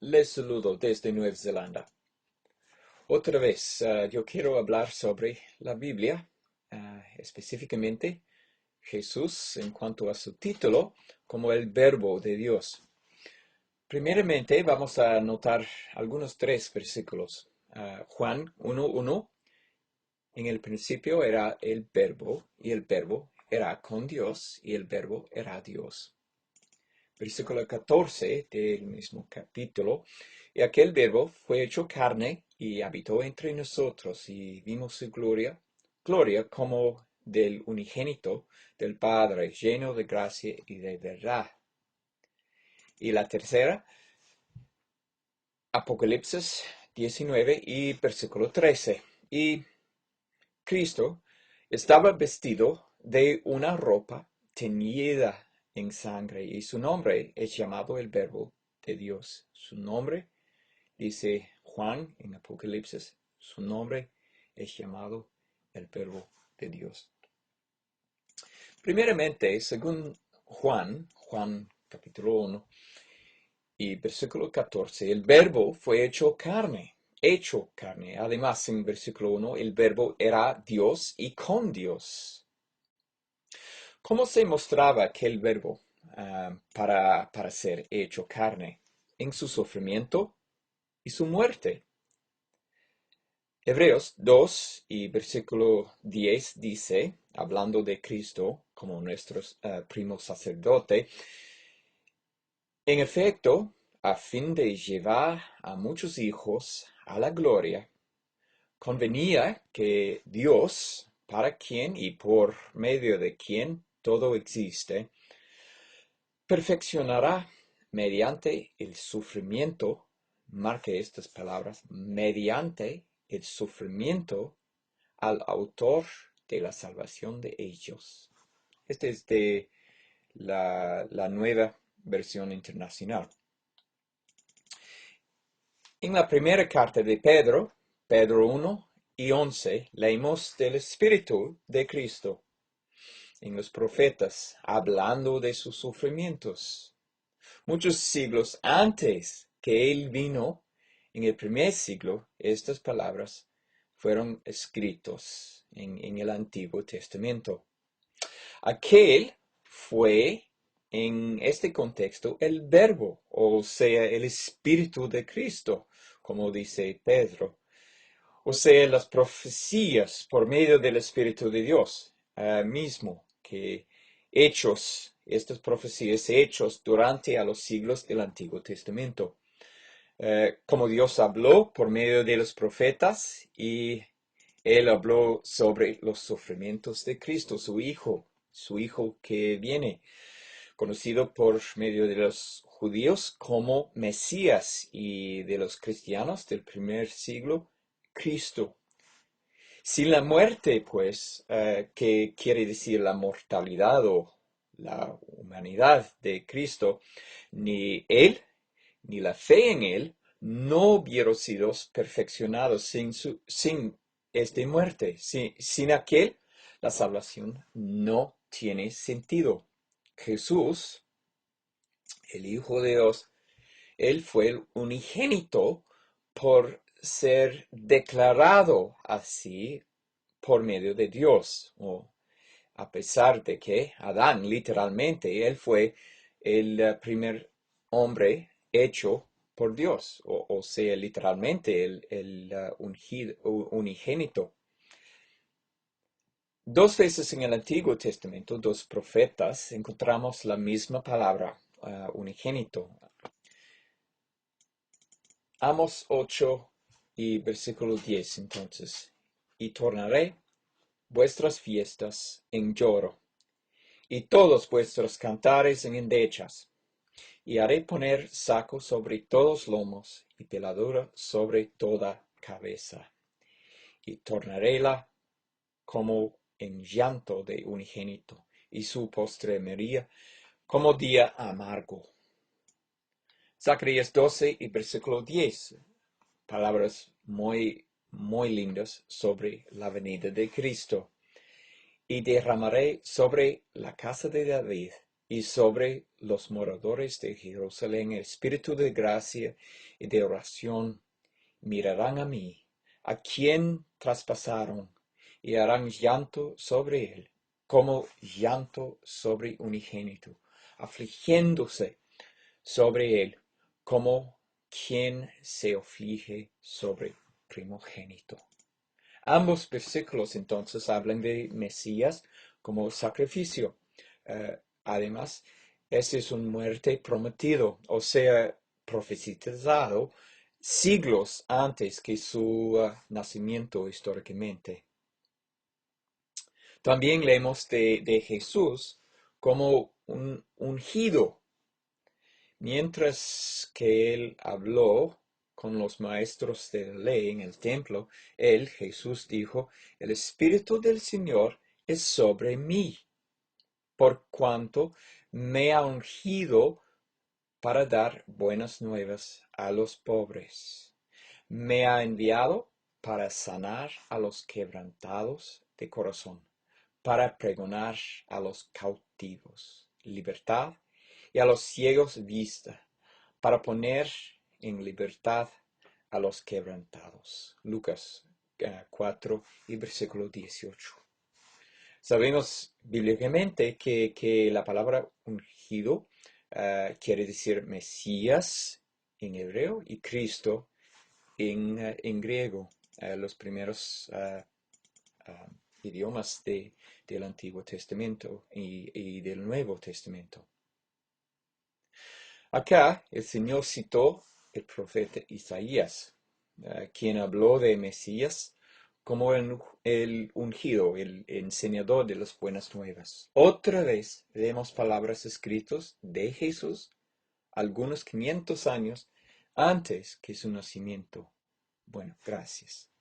Les saludo desde Nueva Zelanda. Otra vez, yo quiero hablar sobre la Biblia, específicamente Jesús en cuanto a su título, como el Verbo de Dios. Primeramente, vamos a notar algunos tres versículos. Juan 1:1, en el principio era el Verbo, y el Verbo era con Dios, y el Verbo era Dios. Versículo 14 del mismo capítulo. Y aquel verbo fue hecho carne y habitó entre nosotros y vimos su gloria, gloria como del unigénito del Padre, lleno de gracia y de verdad. Y la tercera, Apocalipsis 19 y versículo 13. Y Cristo estaba vestido de una ropa teñida en sangre y su nombre es llamado el Verbo de Dios. Su nombre, dice Juan en Apocalipsis, su nombre es llamado el Verbo de Dios. Primeramente, según Juan capítulo 1 y versículo 14, el Verbo fue hecho carne. Además, en versículo 1, el Verbo era Dios y con Dios. ¿Cómo se mostraba aquel Verbo para ser hecho carne? En su sufrimiento y su muerte. Hebreos 2 y versículo 10 dice, hablando de Cristo como nuestro primo sacerdote, en efecto, a fin de llevar a muchos hijos a la gloria, convenía que Dios, para quien y por medio de quien todo existe, perfeccionará mediante el sufrimiento, marque estas palabras, mediante el sufrimiento al autor de la salvación de ellos. Este es de la nueva versión internacional. En la primera carta de Pedro 1 y 11, leemos del Espíritu de Cristo en los profetas, hablando de sus sufrimientos. Muchos siglos antes que Él vino, en el primer siglo, estas palabras fueron escritos en el Antiguo Testamento. Aquel fue, en este contexto, el Verbo, o sea, el Espíritu de Cristo, como dice Pedro. O sea, las profecías por medio del Espíritu de Dios mismo, que estas profecías hechos durante a los siglos del Antiguo Testamento. Como Dios habló por medio de los profetas y Él habló sobre los sufrimientos de Cristo, su Hijo que viene, conocido por medio de los judíos como Mesías y de los cristianos del primer siglo, Cristo. Sin la muerte, pues, que quiere decir la mortalidad o la humanidad de Cristo, ni Él, ni la fe en Él, no hubieran sido perfeccionados sin esta muerte. Sin aquel, la salvación no tiene sentido. Jesús, el Hijo de Dios, Él fue el unigénito por ser declarado así por medio de Dios, o a pesar de que Adán literalmente, él fue el primer hombre hecho por Dios, o sea, literalmente el unigénito. Dos veces en el Antiguo Testamento, dos profetas, encontramos la misma palabra, unigénito. Amos 8 y versículo 10, entonces. Y tornaré vuestras fiestas en lloro, y todos vuestros cantares en endechas. Y haré poner saco sobre todos lomos, y peladura sobre toda cabeza. Y tornaréla como en llanto de unigénito, y su postremería como día amargo. Zacarías 12 y versículo 10. Palabras muy, muy lindas sobre la venida de Cristo. Y derramaré sobre la casa de David y sobre los moradores de Jerusalén el espíritu de gracia y de oración. Mirarán a mí, a quien traspasaron, y harán llanto sobre él, como llanto sobre unigénito, afligiéndose sobre él, como quien se aflige sobre primogénito. Ambos versículos entonces hablan de Mesías como sacrificio. Además, ese es un muerte prometido, o sea, profetizado siglos antes que su nacimiento históricamente. También leemos de Jesús como un ungido. Mientras que él habló con los maestros de la ley en el templo, él, Jesús, dijo, el Espíritu del Señor es sobre mí, por cuanto me ha ungido para dar buenas nuevas a los pobres. Me ha enviado para sanar a los quebrantados de corazón, para pregonar a los cautivos libertad y a los ciegos vista, para poner en libertad a los quebrantados. Lucas 4 y versículo 18. Sabemos bíblicamente que la palabra ungido quiere decir Mesías en hebreo y Cristo en griego, los primeros idiomas del Antiguo Testamento y del Nuevo Testamento. Acá el Señor citó el profeta Isaías, quien habló de Mesías como el ungido, el enseñador de las buenas nuevas. Otra vez vemos palabras escritas de Jesús algunos 500 años antes que su nacimiento. Bueno, gracias.